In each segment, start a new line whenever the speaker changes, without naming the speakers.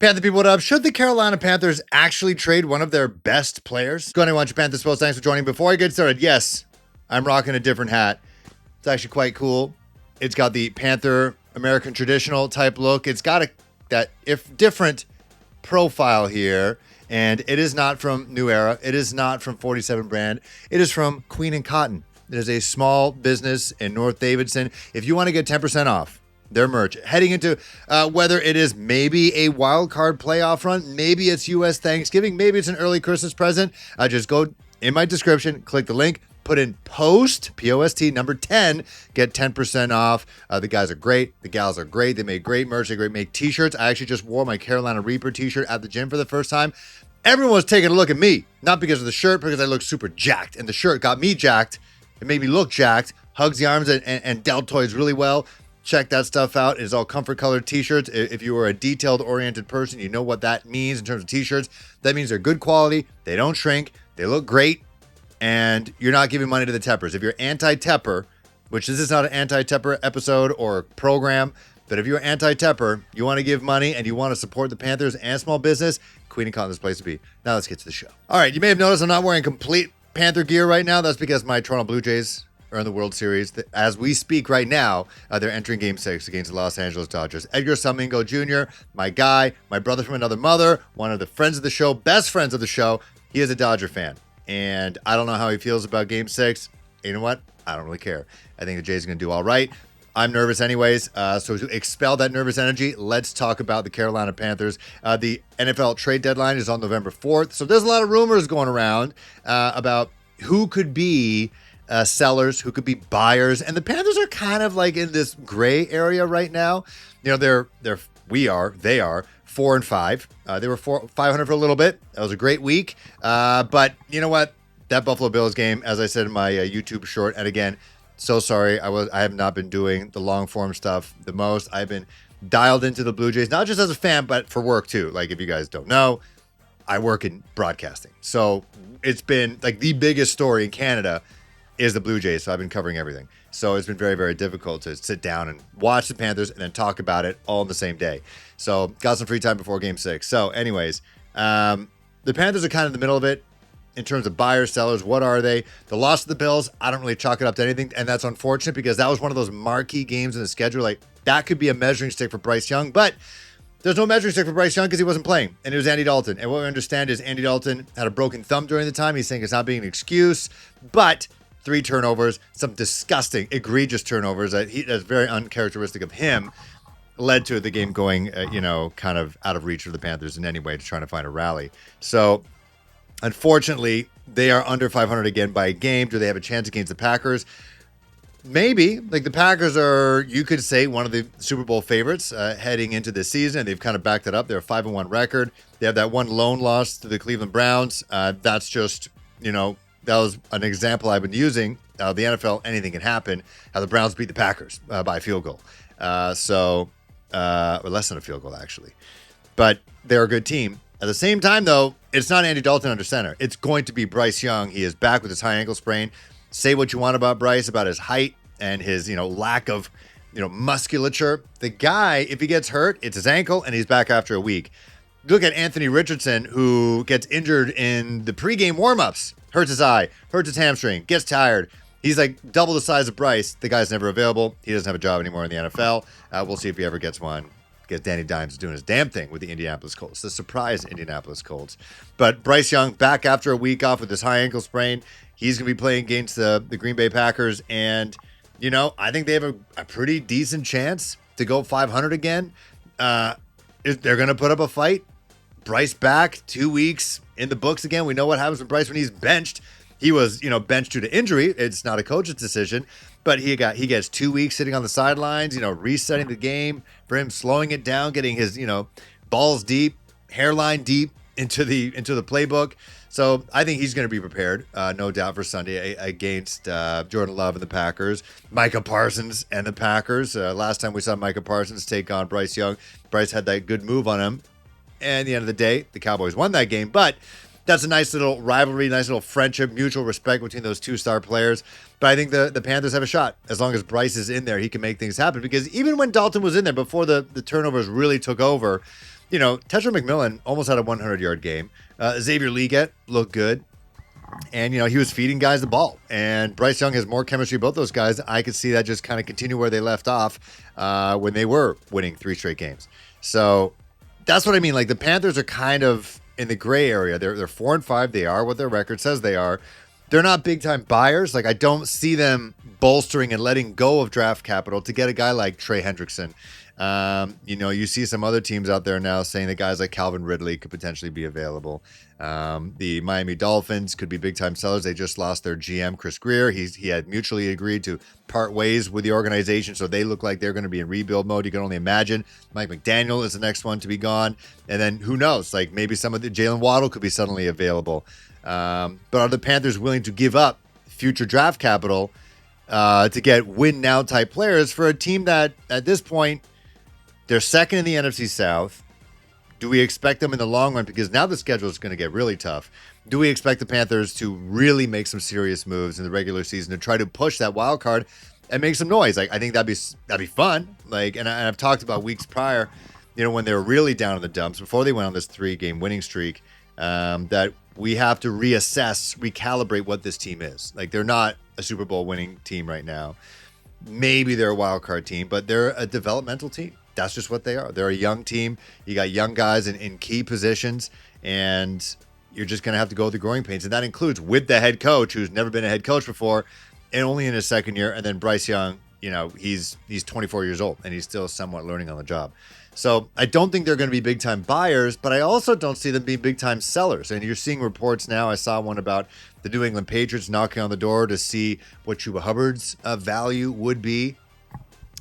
Panther people, what up? Should the Carolina Panthers actually trade one of their best players? Go ahead and watch your Panthers post. Thanks for joining. Before I get started, yes, I'm rocking a different hat. It's actually quite cool. It's got the Panther American traditional type look. It's got that if different profile here, and it is not from New Era. It is not from 47 brand. It is from Queen and Cotton. It is a small business in North Davidson. If you want to get 10% off their merch heading into whether it is maybe a wild card playoff run, maybe it's U.S. Thanksgiving, maybe it's an early Christmas present, just go in my description, click the link, put in post, P-O-S-T, number 10, get 10% off. The guys are great. The gals are great. They make great merch. They make t-shirts. I actually just wore my Carolina Reaper t-shirt at the gym for the first time. Everyone was taking a look at me, not because of the shirt, because I look super jacked, and the shirt got me jacked. It made me look jacked. Hugs the arms and deltoids really well. Check that stuff out. It's all comfort colored t-shirts. If you are a detailed oriented person, you know what that means in terms of t-shirts. That means they're good quality. They don't shrink. They look great. And you're not giving money to the Teppers. If you're anti-Tepper, which this is not an anti-Tepper episode or program, but if you're anti-Tepper, you want to give money and you want to support the Panthers and small business, Queen and Cotton is the place to be. Now let's get to the show. All right, you may have noticed I'm not wearing complete Panther gear right now. That's because my Toronto Blue Jays are in the World Series. As we speak right now, they're entering Game 6 against the Los Angeles Dodgers. Edgar Salmingo Jr., my guy, my brother from another mother, one of the friends of the show, best friends of the show, he is a Dodger fan. And I don't know how he feels about Game 6. You know what? I don't really care. I think the Jays are going to do all right. I'm nervous anyways. So to expel that nervous energy, let's talk about the Carolina Panthers. The NFL trade deadline is on November 4th. So there's a lot of rumors going around about who could be sellers, who could be buyers, and the Panthers are kind of like in this gray area right now. You know, they are 4-5. They were 500 for a little bit. That was a great week. But you know what? That Buffalo Bills game, as I said in my YouTube short, and again, so sorry, I have not been doing the long form stuff the most. I've been dialed into the Blue Jays, not just as a fan, but for work too. Like if you guys don't know, I work in broadcasting, so it's been like the biggest story in Canada is the Blue Jays, so I've been covering everything. So it's been very, very difficult to sit down and watch the Panthers and then talk about it all in the same day. So got some free time before Game 6. So anyways, the Panthers are kind of in the middle of it in terms of buyers, sellers. What are they? The loss of the Bills, I don't really chalk it up to anything, and that's unfortunate because that was one of those marquee games in the schedule. Like that could be a measuring stick for Bryce Young, but there's no measuring stick for Bryce Young because he wasn't playing, and it was Andy Dalton. And what we understand is Andy Dalton had a broken thumb during the time. He's saying it's not being an excuse, but 3 turnovers, some disgusting, egregious turnovers that's very uncharacteristic of him, led to the game going, kind of out of reach for the Panthers in any way to trying to find a rally. So, unfortunately, they are under 500 again by a game. Do they have a chance against the Packers? Maybe. Like the Packers are, you could say, one of the Super Bowl favorites heading into this season. They've kind of backed it up. They're a 5-1 record. They have that one lone loss to the Cleveland Browns. That's just, that was an example I've been using. The NFL, anything can happen. How the Browns beat the Packers by a field goal. Or less than a field goal, actually. But they're a good team. At the same time, though, it's not Andy Dalton under center. It's going to be Bryce Young. He is back with his high ankle sprain. Say what you want about Bryce, about his height and his, lack of, musculature. The guy, if he gets hurt, it's his ankle, and he's back after a week. Look at Anthony Richardson, who gets injured in the pregame warmups. Hurts his eye, hurts his hamstring, gets tired. He's like double the size of Bryce. The guy's never available. He doesn't have a job anymore in the NFL. We'll see if he ever gets one. Guess Danny Dimes is doing his damn thing with the Indianapolis Colts. The surprise Indianapolis Colts. But Bryce Young back after a week off with his high ankle sprain. He's going to be playing against the Green Bay Packers. And, I think they have a pretty decent chance to go 500 again. They're going to put up a fight. Bryce back 2 weeks in the books again. We know what happens with Bryce when he's benched. He was, benched due to injury. It's not a coach's decision, but he gets 2 weeks sitting on the sidelines, resetting the game for him, slowing it down, getting his, balls deep, hairline deep into the playbook. So I think he's going to be prepared, no doubt, for Sunday against Jordan Love and the Packers, Micah Parsons and the Packers. Last time we saw Micah Parsons take on Bryce Young, Bryce had that good move on him. And at the end of the day, the Cowboys won that game. But that's a nice little rivalry, nice little friendship, mutual respect between those 2 star players. But I think the Panthers have a shot. As long as Bryce is in there, he can make things happen. Because even when Dalton was in there, before the turnovers really took over, Tetra McMillan almost had a 100-yard game. Xavier Leggett looked good. And, he was feeding guys the ball. And Bryce Young has more chemistry with both those guys. I could see that just kind of continue where they left off when they were winning 3 straight games. So that's what I mean. Like, the Panthers are kind of in the gray area. They're 4-5. They are what their record says they are. They're not big-time buyers. Like, I don't see them bolstering and letting go of draft capital to get a guy like Trey Hendrickson. You see some other teams out there now saying that guys like Calvin Ridley could potentially be available. The Miami Dolphins could be big-time sellers. They just lost their GM, Chris Greer. He had mutually agreed to part ways with the organization, so they look like they're going to be in rebuild mode. You can only imagine. Mike McDaniel is the next one to be gone. And then who knows? Like, maybe some of the Jalen Waddle could be suddenly available. But are the Panthers willing to give up future draft capital to get win-now type players for a team that, at this point, they're second in the NFC South? Do we expect them in the long run? Because now the schedule is going to get really tough. Do we expect the Panthers to really make some serious moves in the regular season to try to push that wild card and make some noise? Like, I think that'd be fun. Like, and I've talked about weeks prior, when they were really down in the dumps before they went on this 3-game winning streak, that we have to reassess, recalibrate what this team is. Like, they're not a Super Bowl winning team right now. Maybe they're a wild card team, but they're a developmental team. That's just what they are. They're a young team. You got young guys in key positions, and you're just going to have to go through growing pains. And that includes with the head coach, who's never been a head coach before and only in his second year. And then Bryce Young, he's 24 years old, and he's still somewhat learning on the job. So I don't think they're going to be big-time buyers, but I also don't see them being big-time sellers. And you're seeing reports now. I saw one about the New England Patriots knocking on the door to see what Chuba Hubbard's value would be.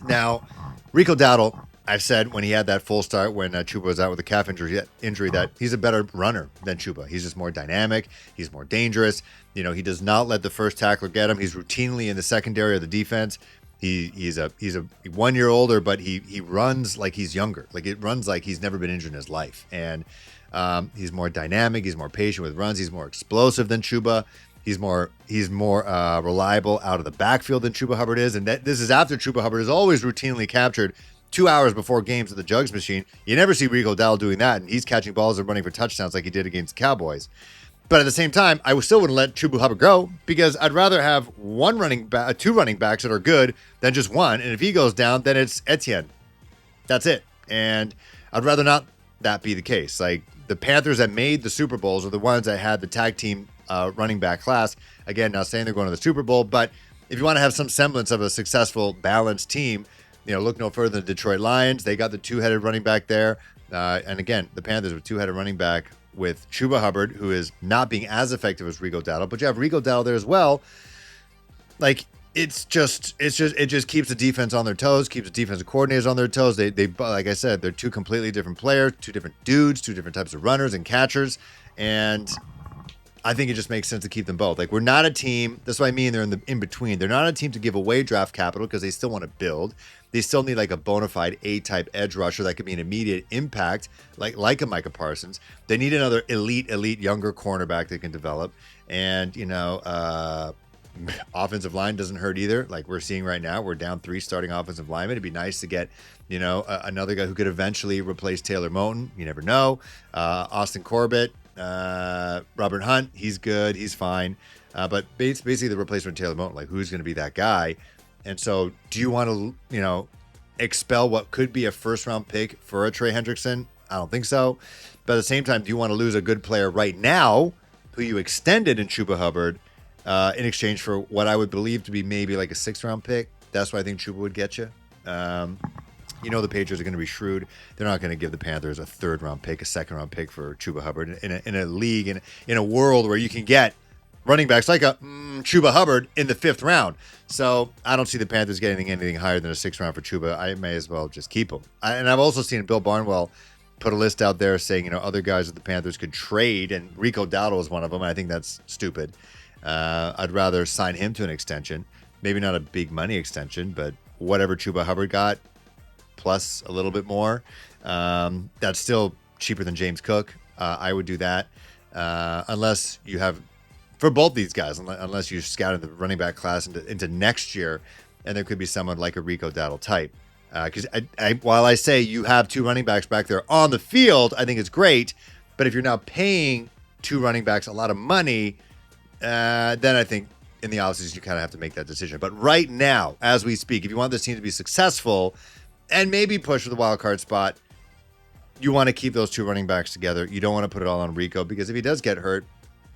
Now, Rico Dowdle, I've said when he had that full start when Chuba was out with a calf injury that he's a better runner than Chuba. He's just more dynamic. He's more dangerous. He does not let the first tackler get him. He's routinely in the secondary of the defense. He's a 1 year older, but he runs like he's younger. Like, it runs like he's never been injured in his life. And he's more dynamic. He's more patient with runs. He's more explosive than Chuba. He's more reliable out of the backfield than Chuba Hubbard is. And this is after Chuba Hubbard is always routinely captured 2 hours before games at the Jugs machine. You never see Rico Dowdle doing that, and he's catching balls and running for touchdowns like he did against the Cowboys. But at the same time, I still wouldn't let Chuba Hubbard go, because I'd rather have two running backs that are good than just one. And if he goes down, then it's Etienne. That's it. And I'd rather not that be the case. Like, the Panthers that made the Super Bowls are the ones that had the tag team running back class. Again, not saying they're going to the Super Bowl, but if you want to have some semblance of a successful, balanced team, look no further than the Detroit Lions. They got the 2-headed running back there. And again, the Panthers with 2-headed running back with Chuba Hubbard, who is not being as effective as Rico Dowdle, but you have Rico Dowdle there as well. Like, it just keeps the defense on their toes, keeps the defensive coordinators on their toes. They like I said, they're two completely different players, two different dudes, two different types of runners and catchers. And I think it just makes sense to keep them both. Like, we're not a team. That's what I mean. They're in between. They're not a team to give away draft capital because they still want to build. They still need like a bona fide A-type edge rusher that could be an immediate impact, like a Micah Parsons. They need another elite younger cornerback that can develop. And, offensive line doesn't hurt either. Like we're seeing right now, we're down 3 starting offensive linemen. It'd be nice to get, another guy who could eventually replace Taylor Moton. You never know. Austin Corbett, Robert Hunt, he's good. He's fine. But basically the replacement of Taylor Moton, like who's going to be that guy? And so do you want to, expel what could be a first-round pick for a Trey Hendrickson? I don't think so. But at the same time, do you want to lose a good player right now who you extended in Chuba Hubbard in exchange for what I would believe to be maybe like a 6th-round pick? That's what I think Chuba would get you. The Patriots are going to be shrewd. They're not going to give the Panthers a 3rd-round pick, a 2nd-round pick for Chuba Hubbard in a league, in a world where you can get running backs like a Chuba Hubbard in the 5th round. So I don't see the Panthers getting anything higher than a 6th round for Chuba. I may as well just keep him. And I've also seen Bill Barnwell put a list out there saying, other guys that the Panthers could trade, and Rico Dowdle is one of them, and I think that's stupid. I'd rather sign him to an extension. Maybe not a big money extension, but whatever Chuba Hubbard got, plus a little bit more. That's still cheaper than James Cook. I would do that. Unless you have, for both these guys, unless you scouted the running back class into next year, and there could be someone like a Rico Dowdle type. Because while I say you have 2 running backs back there on the field, I think it's great. But if you're now paying 2 running backs a lot of money, then I think in the offseason you kind of have to make that decision. But right now, as we speak, if you want this team to be successful and maybe push for the wild card spot, you want to keep those 2 running backs together. You don't want to put it all on Rico, because if he does get hurt,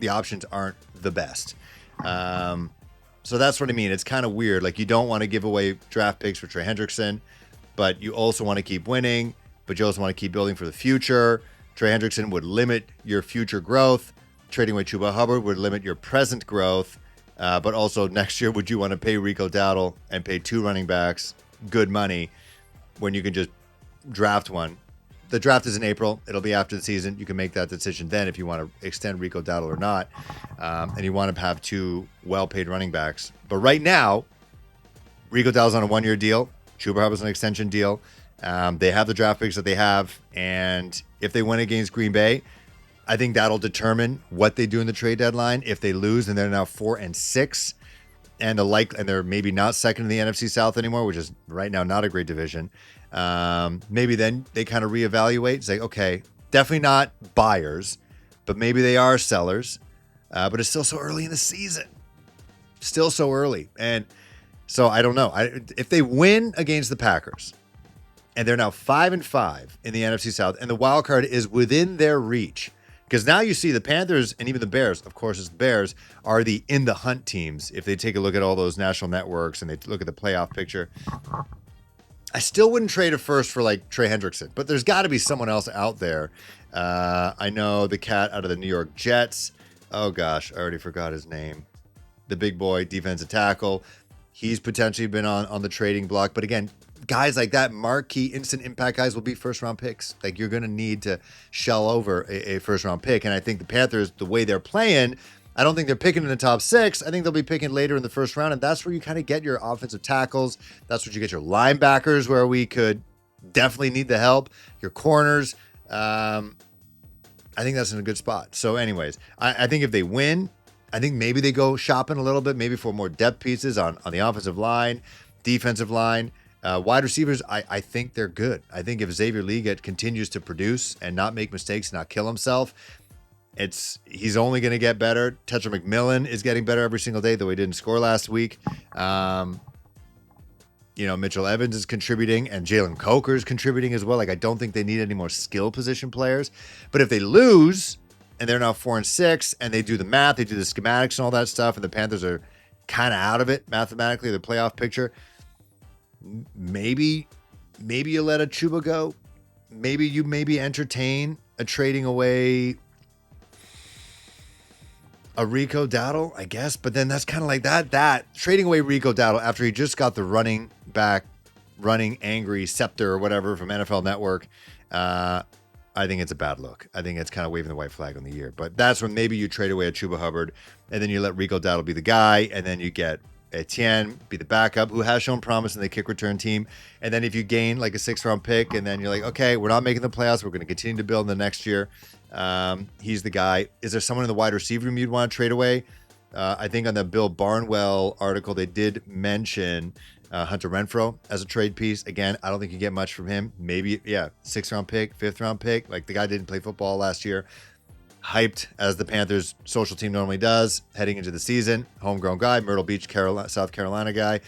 the options aren't the best. So that's what I mean. It's kind of weird. Like, you don't want to give away draft picks for Trey Hendrickson, but you also want to keep winning, but you also want to keep building for the future. Trey Hendrickson would limit your future growth. Trading away Chuba Hubbard would limit your present growth. But also next year, would you want to pay Rico Dowdle and pay 2 running backs good money when you can just draft one? The draft is in April. It'll be after the season. You can make that decision then if you want to extend Rico Dowdle or not. And you want to have 2 well-paid running backs. But right now, Rico Dowdle's on a 1-year deal. Chuba Hubbard's an extension deal. They have the draft picks that they have. And if they win against Green Bay, I think that'll determine what they do in the trade deadline. If they lose and they're now 4-6, and they're maybe not second in the NFC South anymore, which is right now not a great division. Maybe then they kind of reevaluate, say, okay, definitely not buyers, but maybe they are sellers. But it's still so early in the season. Still so early. And so I don't know. If they win against the Packers, and they're now 5-5 in the NFC South, and the wild card is within their reach, because now you see the Panthers and even the Bears, of course it's the Bears, are the in the hunt teams. If they take a look at all those national networks and they look at the playoff picture, I still wouldn't trade a first for like Trey Hendrickson, but there's got to be someone else out there. I know the cat out of the New York Jets. Oh gosh, I already forgot his name. The big boy, defensive tackle. He's potentially been on the trading block. But again, guys like that, marquee instant impact guys, will be first round picks. Like, you're going to need to shell over a first round pick. And I think the Panthers, the way they're playing, I don't think they're picking in the top 6. I think they'll be picking later in the first round. And that's where you kind of get your offensive tackles. That's where you get your linebackers, where we could definitely need the help. Your corners. I think that's in a good spot. So anyways, I think if they win, I think maybe they go shopping a little bit, maybe for more depth pieces on the offensive line, defensive line. Wide receivers, I think they're good. I think if Xavier Leggett continues to produce and not make mistakes, not kill himself, he's only going to get better. Tetra McMillan is getting better every single day, though he didn't score last week. Mitchell Evans is contributing, and Jalen Coker is contributing as well. Like, I don't think they need any more skill position players. But if they lose and they're now 4-6 and they do the math, they do the schematics and all that stuff, and the Panthers are kind of out of it mathematically, the playoff picture, maybe you let a Chuba go. Maybe you entertain a trading away a Rico Dowdle, I guess. But then that's kind of like that trading away Rico Dowdle after he just got the running angry scepter or whatever from NFL Network. I think it's a bad look. I think it's kind of waving the white flag on the year. But that's when maybe you trade away a Chuba Hubbard, and then you let Rico Dowdle be the guy, and then you get Etienne be the backup, who has shown promise in the kick return team. And then if you gain like a 6th-round pick, and then you're like, okay, we're not making the playoffs, we're going to continue to build in the next year. He's the guy. Is there someone in the wide receiver room you'd want to trade away? I think on the Bill Barnwell article, they did mention Hunter Renfrow as a trade piece. Again, I don't think you get much from him. Maybe, 6th-round pick, 5th-round pick. Like, the guy didn't play football last year. Hyped as the Panthers social team normally does heading into the season. Homegrown guy, Myrtle Beach, South Carolina guy.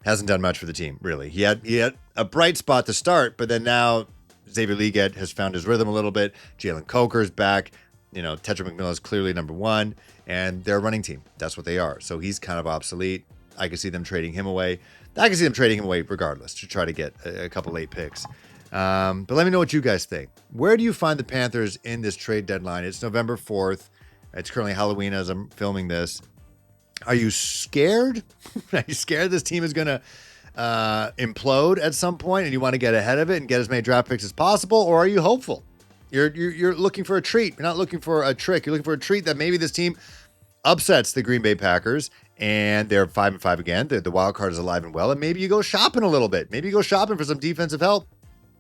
Hasn't done much for the team, really. He had a bright spot to start, but then now Xavier Leggett has found his rhythm a little bit. Jalen Coker's back. Tetra McMillan is clearly number 1, and they're a running team. That's what they are. So he's kind of obsolete. I could see them trading him away. I can see them trading him away regardless to try to get a couple late picks. But let me know what you guys think. Where do you find the Panthers in this trade deadline? It's November 4th. It's currently Halloween as I'm filming this. Are you scared? Are you scared this team is going to implode at some point and you want to get ahead of it and get as many draft picks as possible? Or are you hopeful? You're looking for a treat. You're not looking for a trick. You're looking for a treat that maybe this team upsets the Green Bay Packers and they're 5-5 again. The wild card is alive and well. And maybe you go shopping a little bit. Maybe you go shopping for some defensive help.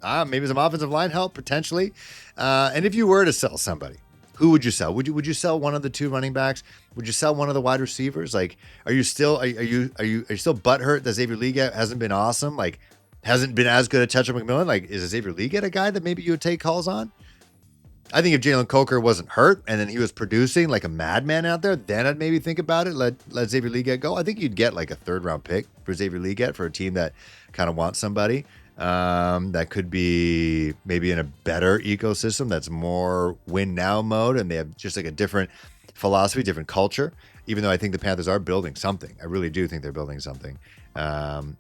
Maybe some offensive line help potentially. And if you were to sell somebody, who would you sell? Would you sell one of the 2 running backs? Would you sell one of the wide receivers? Like, are you still butthurt that Xavier Leggett hasn't been awesome? Like, hasn't been as good at Tetchel McMillan. Like, is Xavier Leggett a guy that maybe you would take calls on? I think if Jalen Coker wasn't hurt and then he was producing like a madman out there, then I'd maybe think about it. Let Xavier Leggett go. I think you'd get like a 3rd-round pick for Xavier Leggett for a team that kind of wants somebody that could be maybe in a better ecosystem that's more win now mode, and they have just like a different philosophy, different culture. Even though I think the Panthers are building something, I really do think they're building something.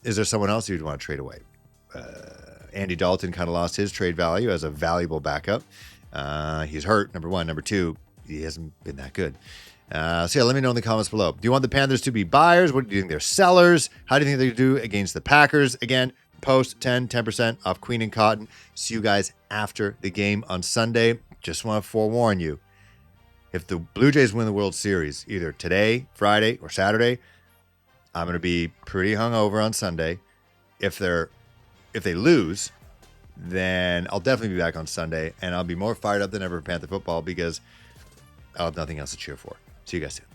Is there someone else you'd want to trade away? Andy Dalton kind of lost his trade value as a valuable backup. He's hurt, number one. Number two, he hasn't been that good. So yeah, let me know in the comments below. Do you want the Panthers to be buyers? What do you think they're sellers? How do you think they do against the Packers? Again, post 10% off Queen and Cotton. See you guys after the game on Sunday. Just want to forewarn you. If the Blue Jays win the World Series, either today, Friday, or Saturday, I'm going to be pretty hungover on Sunday. If they lose, then I'll definitely be back on Sunday, and I'll be more fired up than ever for Panther football because I'll have nothing else to cheer for. See you guys soon.